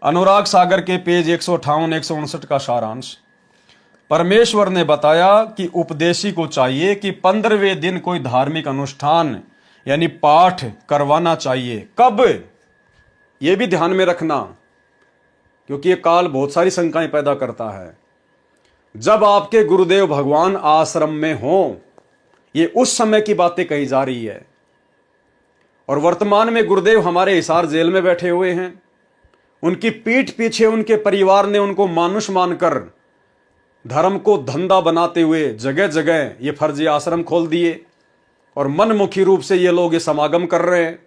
अनुराग सागर के पेज 158 159 का सारांश। परमेश्वर ने बताया कि उपदेशी को चाहिए कि 15वें दिन कोई धार्मिक अनुष्ठान यानी पाठ करवाना चाहिए। कब, यह भी ध्यान में रखना, क्योंकि यह काल बहुत सारी शंकाएं पैदा करता है। जब आपके गुरुदेव भगवान आश्रम में हों, ये उस समय की बातें कही जा रही है। और वर्तमान में गुरुदेव हमारे हिसार जेल में बैठे हुए हैं। उनकी पीठ पीछे उनके परिवार ने उनको मानुष मानकर धर्म को धंधा बनाते हुए जगह जगह ये फर्जी आश्रम खोल दिए और मनमुखी रूप से ये लोग ये समागम कर रहे हैं,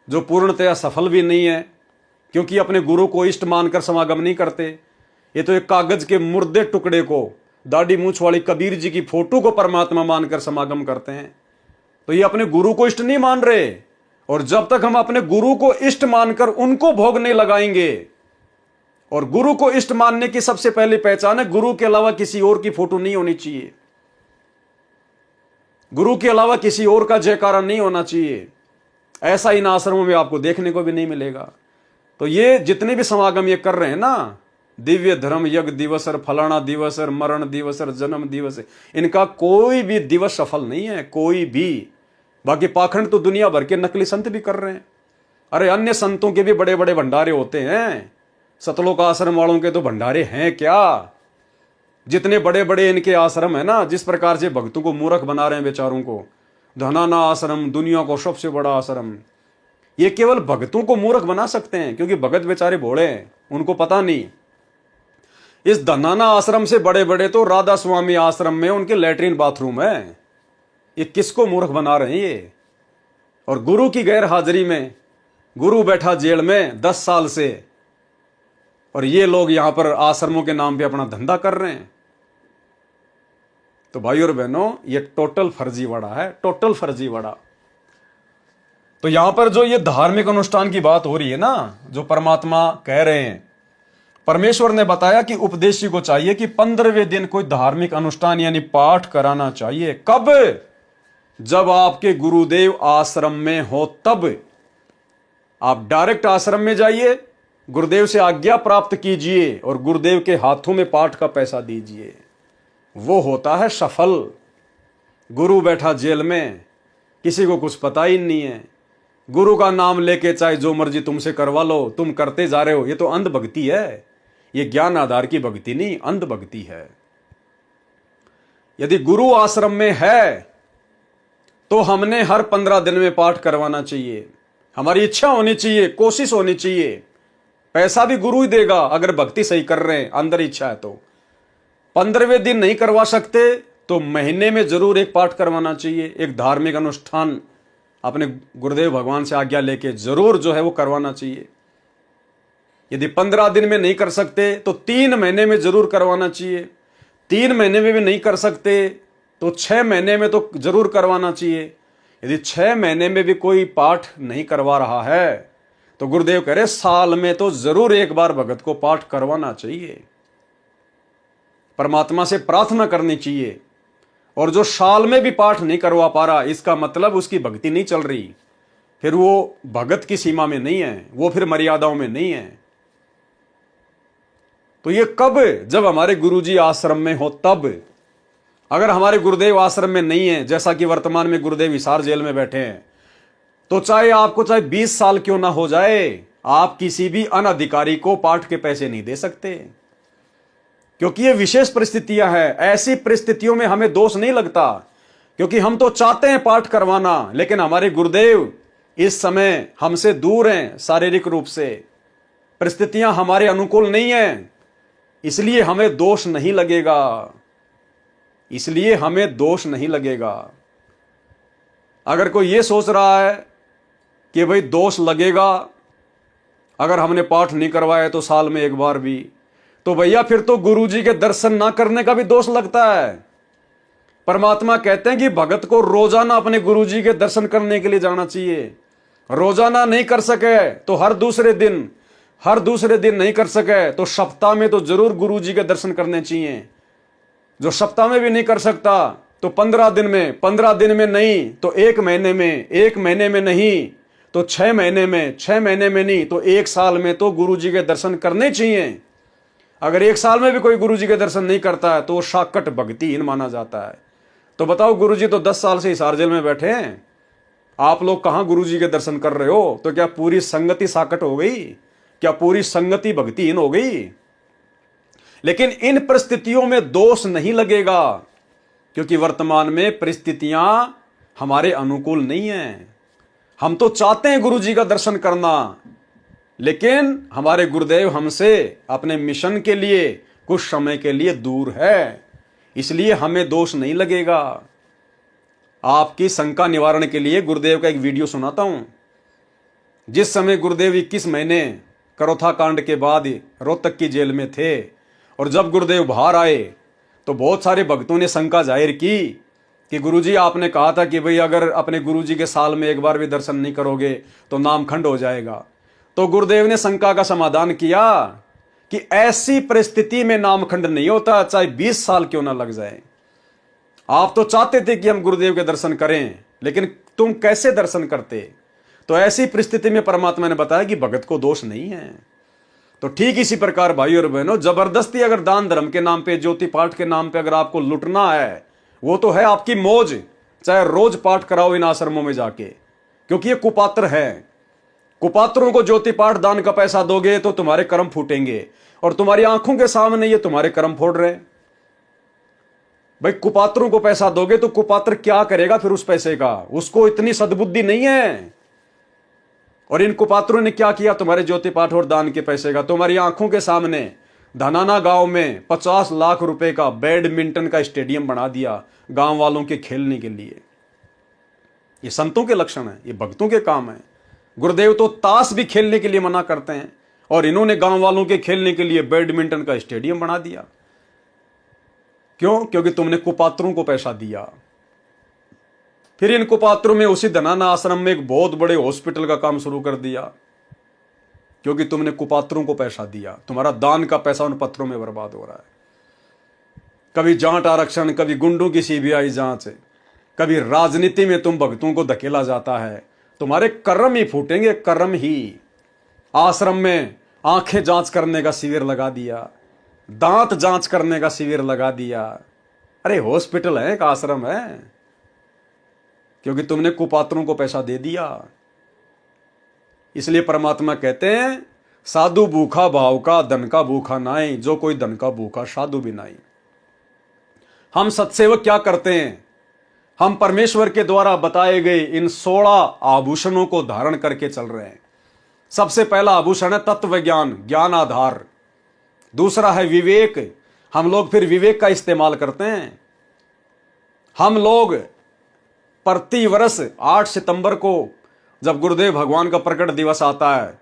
जो पूर्णतया सफल भी नहीं है, क्योंकि अपने गुरु को इष्ट मानकर समागम नहीं करते। ये तो एक कागज के मुर्दे टुकड़े को, दाढ़ी मूछ वाली कबीर जी की फोटो को परमात्मा मानकर समागम करते हैं। तो ये अपने गुरु को इष्ट नहीं मान रहे। और जब तक हम अपने गुरु को इष्ट मानकर उनको भोग नहीं लगाएंगे, और गुरु को इष्ट मानने की सबसे पहली पहचान है गुरु के अलावा किसी और की फोटो नहीं होनी चाहिए, गुरु के अलावा किसी और का जयकारा नहीं होना चाहिए। ऐसा इन आश्रमों में आपको देखने को भी नहीं मिलेगा। तो ये जितने भी समागम ये कर रहे हैं ना, दिव्य धर्म यज्ञ दिवस और फलाना दिवस और मरण दिवस और जन्म दिवस, इनका कोई भी दिवस सफल नहीं है, कोई भी। बाकी पाखंड तो दुनिया भर के नकली संत भी कर रहे हैं। अरे अन्य संतों के भी बड़े बड़े भंडारे होते हैं, सतलोक आश्रम वालों के तो भंडारे हैं क्या। जितने बड़े बड़े इनके आश्रम है ना, जिस प्रकार से भक्तों को मूर्ख बना रहे हैं बेचारों को। धनाना आश्रम दुनिया को सबसे बड़ा आश्रम, ये केवल भक्तों को मूर्ख बना सकते हैं, क्योंकि भगत बेचारे भोले हैं, उनको पता नहीं। इस धनाना आश्रम से बड़े बड़े तो राधा स्वामी आश्रम में उनके लैट्रिन बाथरूम है। ये किसको मूर्ख बना रहे हैं ये। और गुरु की गैर हाजिरी में गुरु बैठा जेल में 10 साल से, और ये लोग यहां पर आश्रमों के नाम पे अपना धंधा कर रहे हैं। तो भाइयों और बहनों, ये टोटल फर्जीवाड़ा है, टोटल फर्जीवाड़ा। तो यहां पर जो ये धार्मिक अनुष्ठान की बात हो रही है ना, जो परमात्मा कह रहे हैं, परमेश्वर ने बताया कि उपदेशी को चाहिए कि 15वें दिन कोई धार्मिक अनुष्ठान यानी पाठ कराना चाहिए। कब, जब आपके गुरुदेव आश्रम में हो तब। आप डायरेक्ट आश्रम में जाइए, गुरुदेव से आज्ञा प्राप्त कीजिए और गुरुदेव के हाथों में पाठ का पैसा दीजिए, वो होता है सफल। गुरु बैठा जेल में, किसी को कुछ पता ही नहीं है, गुरु का नाम लेके चाहे जो मर्जी तुमसे करवा लो, तुम करते जा रहे हो। ये तो अंध भक्ति है, ये ज्ञान आधार की भक्ति नहीं, अंध भक्ति है। यदि गुरु आश्रम में है तो हमने हर 15 दिन में पाठ करवाना चाहिए। हमारी इच्छा होनी चाहिए, कोशिश होनी चाहिए। पैसा भी गुरु ही देगा अगर भक्ति सही कर रहे हैं, अंदर इच्छा है तो। 15वें दिन नहीं करवा सकते तो महीने में जरूर एक पाठ करवाना चाहिए, एक धार्मिक अनुष्ठान अपने गुरुदेव भगवान से आज्ञा लेके जरूर जो है वो करवाना चाहिए। यदि 15 दिन में नहीं कर सकते तो 3 महीने में जरूर करवाना चाहिए। 3 महीने में भी नहीं कर सकते तो 6 महीने में तो जरूर करवाना चाहिए। यदि 6 महीने में भी कोई पाठ नहीं करवा रहा है तो गुरुदेव कह रहे साल में तो जरूर एक बार भगत को पाठ करवाना चाहिए, परमात्मा से प्रार्थना करनी चाहिए। और जो साल में भी पाठ नहीं करवा पा रहा, इसका मतलब उसकी भक्ति नहीं चल रही, फिर वो भगत की सीमा में नहीं है, वो फिर मर्यादाओं में नहीं है। तो ये कब, जब हमारे गुरुजी आश्रम में हो तब। अगर हमारे गुरुदेव आश्रम में नहीं है, जैसा कि वर्तमान में गुरुदेव हिसार जेल में बैठे हैं, तो चाहे 20 साल क्यों ना हो जाए, आप किसी भी अनधिकारी को पाठ के पैसे नहीं दे सकते, क्योंकि ये विशेष परिस्थितियां हैं। ऐसी परिस्थितियों में हमें दोष नहीं लगता, क्योंकि हम तो चाहते हैं पाठ करवाना, लेकिन हमारे गुरुदेव इस समय हमसे दूर हैं शारीरिक रूप से, परिस्थितियां हमारे अनुकूल नहीं हैं, इसलिए हमें दोष नहीं लगेगा, इसलिए हमें दोष नहीं लगेगा। अगर कोई ये सोच रहा है कि भाई दोष लगेगा अगर हमने पाठ नहीं करवाया तो साल में एक बार भी, तो भैया फिर तो गुरुजी के दर्शन ना करने का भी दोष लगता है। परमात्मा कहते हैं कि भगत को रोजाना अपने गुरुजी के दर्शन करने के लिए जाना चाहिए। रोजाना नहीं कर सके तो हर दूसरे दिन नहीं कर सके तो सप्ताह में तो जरूर गुरुजी के दर्शन करने चाहिए। जो सप्ताह में भी नहीं कर सकता तो 15 दिन में, 15 दिन में नहीं तो 1 महीने में, 1 महीने में नहीं तो 6 महीने में नहीं तो 1 साल में तो गुरु जी के दर्शन करने चाहिए। अगर 1 साल में भी कोई गुरु जी के दर्शन नहीं करता है तो वो शाकट भक्तिहीन माना जाता है। तो बताओ, गुरु जी तो 10 साल से हिसार जेल में बैठे हैं, आप लोग कहां गुरु जी के दर्शन कर रहे हो? तो क्या पूरी संगति साकट हो गई? क्या पूरी संगति भक्तिहीन हो गई? लेकिन इन परिस्थितियों में दोष नहीं लगेगा, क्योंकि वर्तमान में परिस्थितियां हमारे अनुकूल नहीं है। हम तो चाहते हैं गुरु जी का दर्शन करना, लेकिन हमारे गुरुदेव हमसे अपने मिशन के लिए कुछ समय के लिए दूर है, इसलिए हमें दोष नहीं लगेगा। आपकी शंका निवारण के लिए गुरुदेव का एक वीडियो सुनाता हूं। जिस समय गुरुदेव 21 महीने करोथा कांड के बाद रोहतक की जेल में थे और जब गुरुदेव बाहर आए तो बहुत सारे भक्तों ने शंका जाहिर की कि गुरुजी, आपने कहा था कि भाई अगर अपने गुरुजी के साल में एक बार भी दर्शन नहीं करोगे तो नामखंड हो जाएगा। तो गुरुदेव ने शंका का समाधान किया कि ऐसी परिस्थिति में नामखंड नहीं होता, चाहे 20 साल क्यों ना लग जाए। आप तो चाहते थे कि हम गुरुदेव के दर्शन करें, लेकिन तुम कैसे दर्शन करते? तो ऐसी परिस्थिति में परमात्मा ने बताया कि भगत को दोष नहीं है। तो ठीक इसी प्रकार भाई और बहनों, जबरदस्ती अगर दान धर्म के नाम पे, ज्योति पाठ के नाम पे अगर आपको लुटना है, वो तो है आपकी मौज, चाहे रोज पाठ कराओ इन आश्रमों में जाके, क्योंकि ये कुपात्र है। कुपात्रों को ज्योति पाठ दान का पैसा दोगे तो तुम्हारे कर्म फूटेंगे, और तुम्हारी आंखों के सामने ये तुम्हारे कर्म फोड़ रहे हैं। भाई, कुपात्रों को पैसा दोगे तो कुपात्र क्या करेगा फिर उस पैसे का? उसको इतनी सद्बुद्धि नहीं है। और इन कुपात्रों ने क्या किया तुम्हारे ज्योति पाठ और दान के पैसे का? तुम्हारी आंखों के सामने धनाना गांव में 50 लाख रुपए का बैडमिंटन का स्टेडियम बना दिया गांव वालों के खेलने के लिए। ये संतों के लक्षण है, ये भक्तों के काम है। गुरुदेव तो ताश भी खेलने के लिए मना करते हैं, और इन्होंने गांव वालों के खेलने के लिए बैडमिंटन का स्टेडियम बना दिया। क्यों? क्योंकि तुमने कुपात्रों को पैसा दिया। फिर इन कुपात्रों में उसी धनाना आश्रम में एक बहुत बड़े हॉस्पिटल का काम शुरू कर दिया, क्योंकि तुमने कुपात्रों को पैसा दिया। तुम्हारा दान का पैसा उन पत्रों में बर्बाद हो रहा है। कभी जाट आरक्षण, कभी गुंडों की सीबीआई जांच, कभी राजनीति में तुम भक्तों को धकेला जाता है। तुम्हारे कर्म ही फूटेंगे, कर्म ही। आश्रम में आंखें जांच करने का शिविर लगा दिया, दांत जांच करने का शिविर लगा दिया। अरे हॉस्पिटल है, एक आश्रम है, क्योंकि तुमने कुपात्रों को पैसा दे दिया। इसलिए परमात्मा कहते हैं, साधु भूखा भाव का, धन का भूखा नाई, जो कोई धन का भूखा साधु भी नाई। हम सत्सेवक क्या करते हैं? हम परमेश्वर के द्वारा बताए गए इन 16 आभूषणों को धारण करके चल रहे हैं। सबसे पहला आभूषण है तत्व ज्ञान, ज्ञान आधार। दूसरा है विवेक। हम लोग फिर विवेक का इस्तेमाल करते हैं। हम लोग प्रति वर्ष 8 सितंबर को जब गुरुदेव भगवान का प्रकट दिवस आता है,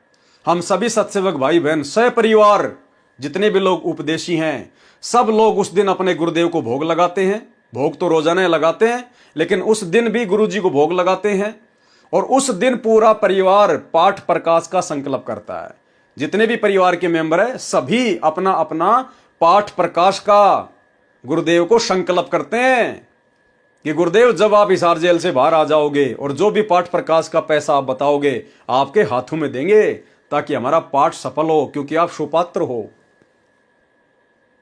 हम सभी सत्सेवक भाई बहन सपरिवार जितने भी लोग उपदेशी हैं, सब लोग उस दिन अपने गुरुदेव को भोग लगाते हैं। भोग तो रोजाना लगाते हैं, लेकिन उस दिन भी गुरु जी को भोग लगाते हैं। और उस दिन पूरा परिवार पाठ प्रकाश का संकल्प करता है। जितने भी परिवार के मेंबर हैं, सभी अपना अपना पाठ प्रकाश का गुरुदेव को संकल्प करते हैं कि गुरुदेव, जब आप हिसार जेल से बाहर आ जाओगे और जो भी पाठ प्रकाश का पैसा आप बताओगे, आपके हाथों में देंगे, ताकि हमारा पाठ सफल हो, क्योंकि आप सुपात्र हो।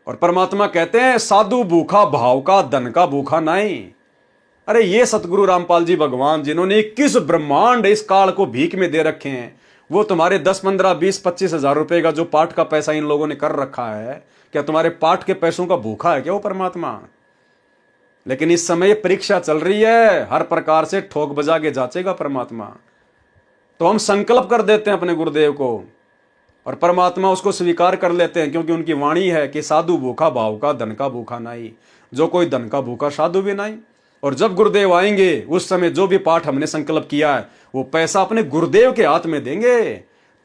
और परमात्मा कहते हैं, साधु भूखा भाव का, धन का भूखा नहीं। अरे ये सतगुरु रामपाल जी भगवान, जिन्होंने 21 ब्रह्मांड इस काल को भीख में दे रखे हैं, वो तुम्हारे 10, 15, 20, 25 हजार रुपए का जो पाठ का पैसा इन लोगों ने कर रखा है, क्या तुम्हारे पाठ के पैसों का भूखा है क्या वो परमात्मा? लेकिन इस समय परीक्षा चल रही है, हर प्रकार से ठोक बजा के जांचेगा परमात्मा। तो हम संकल्प कर देते हैं अपने गुरुदेव को, और परमात्मा उसको स्वीकार कर लेते हैं, क्योंकि उनकी वाणी है कि साधु भूखा भाव का, धन का भूखा नाई, जो कोई धन का भूखा साधु भी नाई। और जब गुरुदेव आएंगे, उस समय जो भी पाठ हमने संकल्प किया है, वो पैसा अपने गुरुदेव के हाथ में देंगे,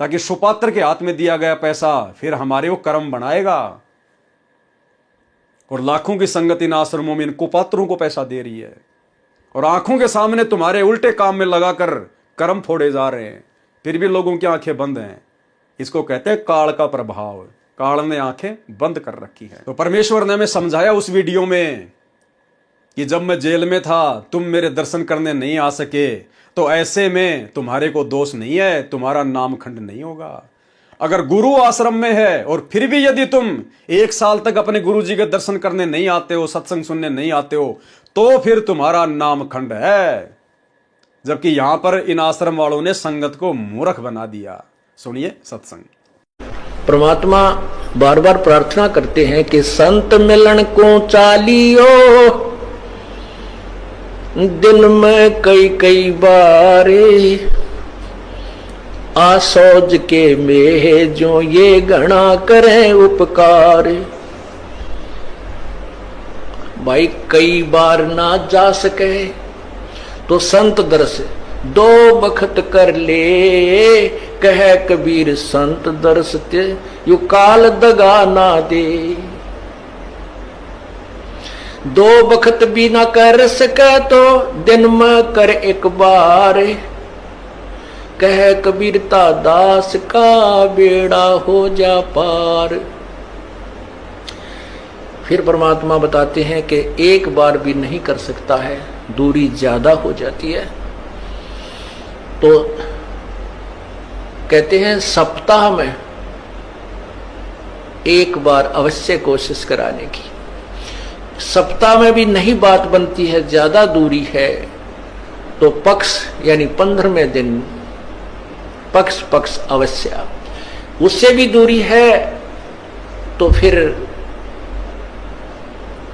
ताकि सुपात्र के हाथ में दिया गया पैसा फिर हमारे वो कर्म बनाएगा। और लाखों की संगत इन आश्रमों में इन कुपात्रों को पैसा दे रही है, और आंखों के सामने तुम्हारे उल्टे काम में लगाकर कर्म फोड़े जा रहे हैं, फिर भी लोगों की आंखें बंद हैं। इसको कहते हैं काल का प्रभाव। काल ने आंखें बंद कर रखी है। तो परमेश्वर ने हमें समझाया उस वीडियो में कि जब मैं जेल में था तुम मेरे दर्शन करने नहीं आ सके, तो ऐसे में तुम्हारे को दोष नहीं है, तुम्हारा नामखंड नहीं होगा। अगर गुरु आश्रम में है और फिर भी यदि तुम 1 साल तक अपने गुरु जी के दर्शन करने नहीं आते हो, सत्संग सुनने नहीं आते हो, तो फिर तुम्हारा नामखंड है। जबकि यहां पर इन आश्रम वालों ने संगत को मूर्ख बना दिया। सुनिए सत्संग। परमात्मा बार बार प्रार्थना करते हैं कि संत मिलन को चालियो, दिन में कई कई बारे, आसोज के में जो ये गणा करें उपकार। भाई कई बार ना जा सके तो संत दर्श 2 बखत कर ले, कह कबीर संत दर्श ते यू काल दगा ना दे। 2 बखत भी ना कर सके तो दिन में कर एक बार, कह कबीरता दास का बेड़ा हो जा पार। फिर परमात्मा बताते हैं कि एक बार भी नहीं कर सकता है, दूरी ज्यादा हो जाती है, तो कहते हैं सप्ताह में एक बार अवश्य कोशिश कराने की। सप्ताह में भी नहीं बात बनती है, ज्यादा दूरी है, तो पक्ष यानी 15वें दिन पक्ष अवश्य। उससे भी दूरी है तो फिर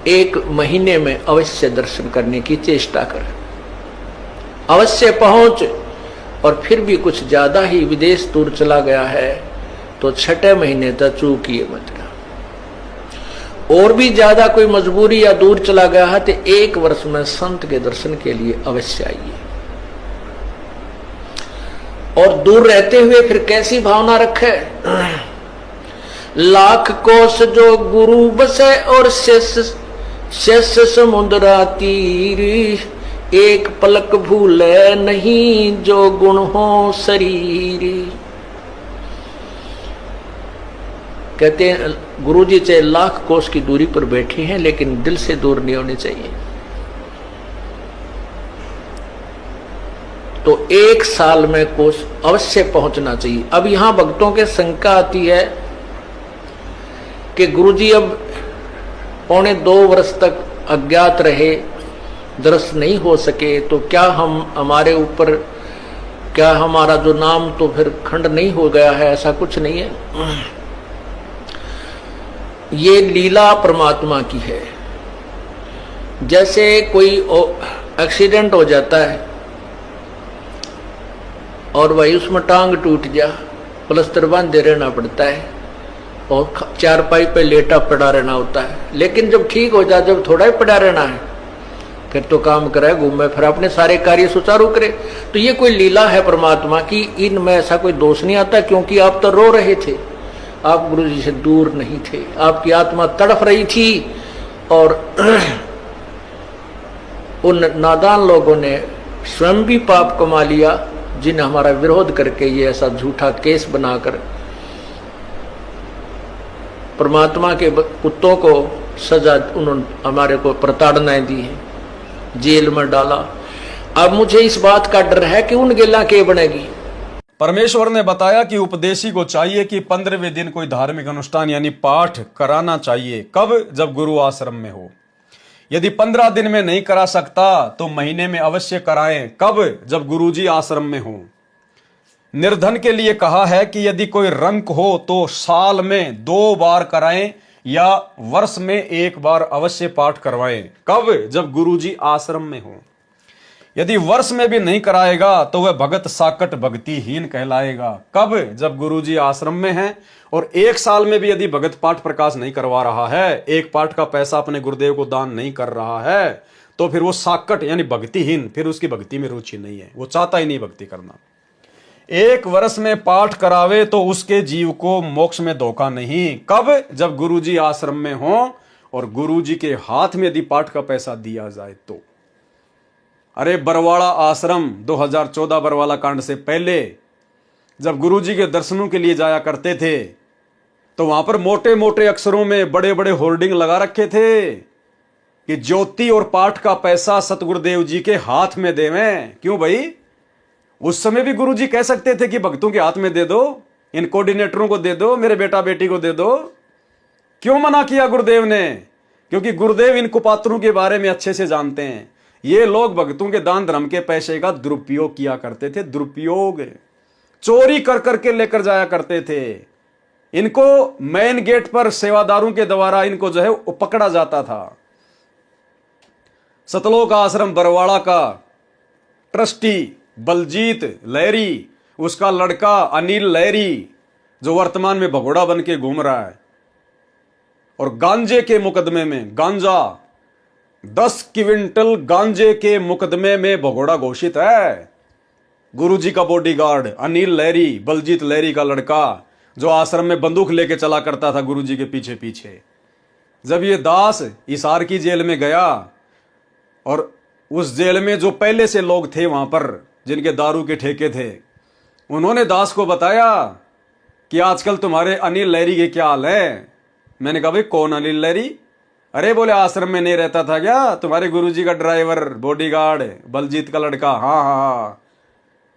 1 महीने में अवश्य दर्शन करने की चेष्टा करें, अवश्य पहुंच। और फिर भी कुछ ज्यादा ही विदेश दूर चला गया है तो 6 महीने तक चूकिए मत। और भी ज्यादा कोई मजबूरी या दूर चला गया है तो 1 वर्ष में संत के दर्शन के लिए अवश्य आइए। और दूर रहते हुए फिर कैसी भावना रखे, लाख कोस जो गुरु बसे और शेष समुद्रा तीर, एक पलक भूले नहीं जो गुण हो शरीर। कहते हैं गुरु जी चाहे लाख कोस की दूरी पर बैठे हैं लेकिन दिल से दूर नहीं होने चाहिए। तो 1 साल में कोस अवश्य पहुंचना चाहिए। अब यहां भक्तों के शंका आती है कि गुरु जी अब 1.25 वर्ष तक अज्ञात रहे, दर्शन नहीं हो सके, तो क्या हमारे ऊपर क्या हमारा जो नाम तो फिर खंड नहीं हो गया है? ऐसा कुछ नहीं है। ये लीला परमात्मा की है। जैसे कोई एक्सीडेंट हो जाता है और भाई उसमें टांग टूट जा, प्लास्टर बांधे रहना पड़ता है और 4 पे लेटा पड़ा रहना होता है। लेकिन जब ठीक हो जाए, जब थोड़ा ही पड़ा रहना है, फिर तो काम करे, घूमे, फिर अपने सारे कार्य सुचारू करे। तो ये कोई लीला है परमात्मा की, इनमें ऐसा कोई दोष नहीं आता। क्योंकि आप तो रो रहे थे, आप गुरु जी से दूर नहीं थे, आपकी आत्मा तड़फ रही थी और उन नादान लोगों ने स्वयं भी पाप कमा लिया जिन्हें हमारा विरोध करके ये ऐसा झूठा केस बनाकर परमात्मा के कुत्तों को सजा उन्होंने हमारे को प्रताड़नाएं दी है, जेल में डाला। अब मुझे इस बात का डर है कि उन गेला के बनेगी। परमेश्वर ने बताया कि उपदेशी को चाहिए कि 15वें दिन कोई धार्मिक अनुष्ठान यानी पाठ कराना चाहिए। कब? जब गुरु आश्रम में हो। यदि 15 दिन में नहीं करा सकता तो महीने में अवश्य कराएं। कब? जब गुरुजी आश्रम में हो। निर्धन के लिए कहा है कि यदि कोई रंक हो तो साल में 2 बार कराएं या वर्ष में 1 बार अवश्य पाठ करवाएं। कब? जब गुरुजी आश्रम में हो। यदि वर्ष में भी नहीं कराएगा तो वह भगत साकट भक्तिहीन कहलाएगा। कब? जब गुरुजी आश्रम में है। और 1 साल में भी यदि भगत पाठ प्रकाश नहीं करवा रहा है, 1 पाठ का पैसा अपने गुरुदेव को दान नहीं कर रहा है, तो फिर वो साकट यानी भक्तिहीन, फिर उसकी भक्ति में रुचि नहीं है, वो चाहता ही नहीं भक्ति करना। 1 वर्ष में पाठ करावे तो उसके जीव को मोक्ष में धोखा नहीं। कब? जब गुरुजी आश्रम में हो और गुरुजी के हाथ में यदि पाठ का पैसा दिया जाए तो। अरे बरवाड़ा आश्रम 2014 बरवाला कांड से पहले जब गुरुजी के दर्शनों के लिए जाया करते थे तो वहां पर मोटे मोटे अक्षरों में बड़े बड़े होर्डिंग लगा रखे थे कि ज्योति और पाठ का पैसा सतगुरुदेव जी के हाथ में देवें। क्यों भाई? उस समय भी गुरु जी कह सकते थे कि भक्तों के हाथ में दे दो, इन कोऑर्डिनेटरों को दे दो, मेरे बेटा बेटी को दे दो। क्यों मना किया गुरुदेव ने? क्योंकि गुरुदेव इन कुपात्रों के बारे में अच्छे से जानते हैं। ये लोग भक्तों के दान धर्म के पैसे का दुरुपयोग किया करते थे, दुरुपयोग, चोरी कर करके लेकर जाया करते थे। इनको मेन गेट पर सेवादारों के द्वारा इनको जो है वो पकड़ा जाता था। सतलोक आश्रम बरवाड़ा का ट्रस्टी बलजीत लहरी, उसका लड़का अनिल लहरी जो वर्तमान में भगोड़ा बन के घूम रहा है, और गांजे के मुकदमे में, गांजा 10 क्विंटल गांजे के मुकदमे में भगोड़ा घोषित है। गुरुजी का बॉडीगार्ड अनिल लहरी, बलजीत लहरी का लड़का, जो आश्रम में बंदूक लेके चला करता था गुरुजी के पीछे पीछे। जब ये दास हिसार की जेल में गया, और उस जेल में जो पहले से लोग थे वहां पर जिनके दारू के ठेके थे, उन्होंने दास को बताया कि आजकल तुम्हारे अनिल लहरी के क्या हाल है। मैंने कहा भाई कौन अनिल लहरी? अरे बोले आश्रम में नहीं रहता था क्या तुम्हारे गुरुजी का ड्राइवर बॉडीगार्ड बलजीत का लड़का? हाँ हाँ हाँ।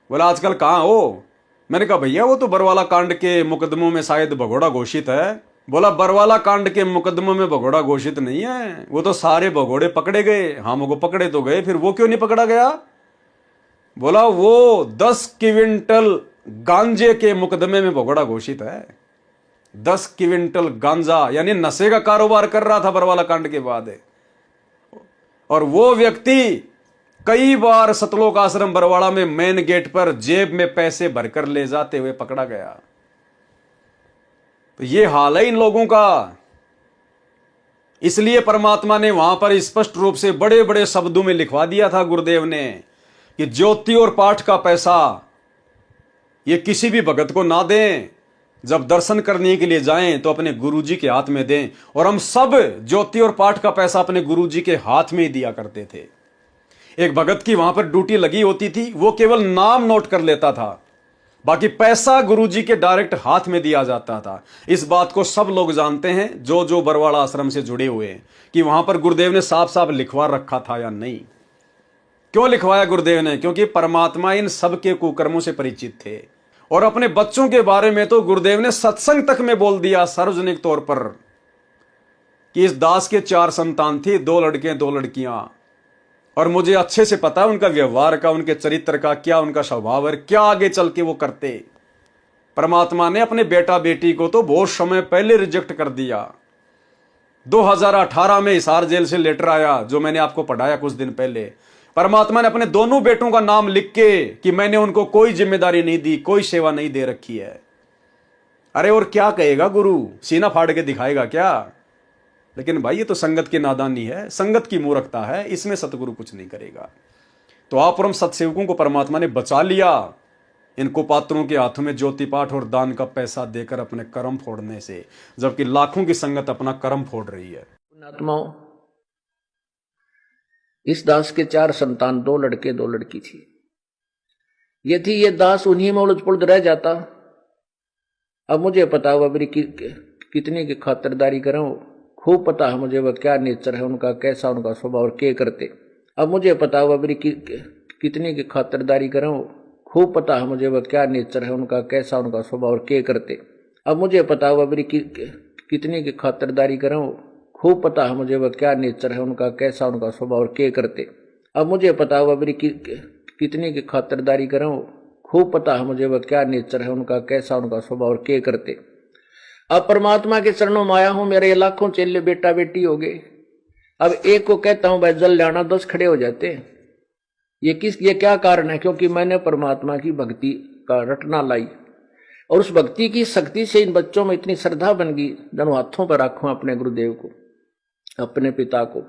बोला आजकल कहाँ हो? मैंने कहा भैया वो तो बरवाला कांड के मुकदमों में शायद भगोड़ा घोषित है। बोला बरवाला कांड के मुकदमों में भगोड़ा घोषित नहीं है, वो तो सारे भगोड़े पकड़े गए। हम को पकड़े तो गए, फिर वो क्यों नहीं पकड़ा गया? बोला वो 10 क्विंटल गांजे के मुकदमे में भगोड़ा घोषित है। 10 क्विंटल गांजा यानी नशे का कारोबार कर रहा था बरवाला कांड के बाद। और वो व्यक्ति कई बार सतलोक आश्रम बरवाड़ा में मेन गेट पर जेब में पैसे भरकर ले जाते हुए पकड़ा गया। तो ये हाल है इन लोगों का। इसलिए परमात्मा ने वहां पर स्पष्ट रूप से बड़े बड़े शब्दों में लिखवा दिया था गुरुदेव ने कि ज्योति और पाठ का पैसा ये किसी भी भगत को ना दें। जब दर्शन करने के लिए जाएं तो अपने गुरुजी के हाथ में दें। और हम सब ज्योति और पाठ का पैसा अपने गुरुजी के हाथ में ही दिया करते थे। एक भगत की वहां पर ड्यूटी लगी होती थी, वो केवल नाम नोट कर लेता था, बाकी पैसा गुरुजी के डायरेक्ट हाथ में दिया जाता था। इस बात को सब लोग जानते हैं जो जो बरवाड़ा आश्रम से जुड़े हुए हैं कि वहां पर गुरुदेव ने साफ साफ लिखवा रखा था या नहीं। क्यों लिखवाया गुरुदेव ने? क्योंकि परमात्मा इन सब के कुकर्मों से परिचित थे। और अपने बच्चों के बारे में तो गुरुदेव ने सत्संग तक में बोल दिया सार्वजनिक तौर पर कि इस दास के 4 संतान थी, 2 लड़के 2 लड़कियां। और मुझे अच्छे से पता है उनका व्यवहार का, उनके चरित्र का, क्या उनका स्वभाव है, क्या आगे चल के वो करते। परमात्मा ने अपने बेटा बेटी को तो बहुत समय पहले रिजेक्ट कर दिया। 2018 में हिसार जेल से लेटर आया जो मैंने आपको पढ़ाया कुछ दिन पहले। परमात्मा ने अपने दोनों बेटों का नाम लिख के कि मैंने उनको कोई जिम्मेदारी नहीं दी, कोई सेवा नहीं दे रखी है। अरे और क्या कहेगा गुरु? सीना फाड़ के दिखाएगा क्या? लेकिन भाई ये तो संगत की नादानी है, संगत की मूर्खता है, इसमें सतगुरु कुछ नहीं करेगा। तो आप और हम सत्सेवकों को परमात्मा ने बचा लिया इनको पात्रों के हाथों में ज्योति पाठ और दान का पैसा देकर अपने कर्म फोड़ने से, जबकि लाखों की संगत अपना कर्म फोड़ रही है। आत्माओं, इस दास के 4 संतान, 2 लड़के 2 लड़की थी। यदि ये दास उन्हीं में उलझ पुलझ रह जाता, अब मुझे पता हुआ मेरी कितनी की खातिरदारी करूं, खूब पता है मुझे वह क्या नेचर है उनका, कैसा उनका स्वभाव और क्या करते। अब मुझे पता हुआ मेरी कितनी की खातिरदारी करूं, खूब पता है मुझे वह क्या नेचर है उनका, कैसा उनका स्वभाव और क्या करते। अब मुझे पता हुआ मेरी कितनी की खातिरदारी करूं, खूब पता है मुझे वह क्या नेचर है उनका, कैसा उनका स्वभाव और क्या करते। अब मुझे पता हुआ मेरी कितनी की खातिरदारी करूं, खूब पता है मुझे वह क्या नेचर है उनका, कैसा उनका स्वभाव और क्या करते। अब परमात्मा के चरणों में आया हूं, मेरे लाखों चेले बेटा बेटी हो गए। अब एक को कहता हूं भाई जल लाना, 10 खड़े हो जाते हैं। ये क्या कारण है? क्योंकि मैंने परमात्मा की भक्ति का रटना लाई और उस भक्ति की शक्ति से इन बच्चों में इतनी श्रद्धा बन गई, दोनों हाथों पर रखूं अपने गुरुदेव को, अपने पिता को।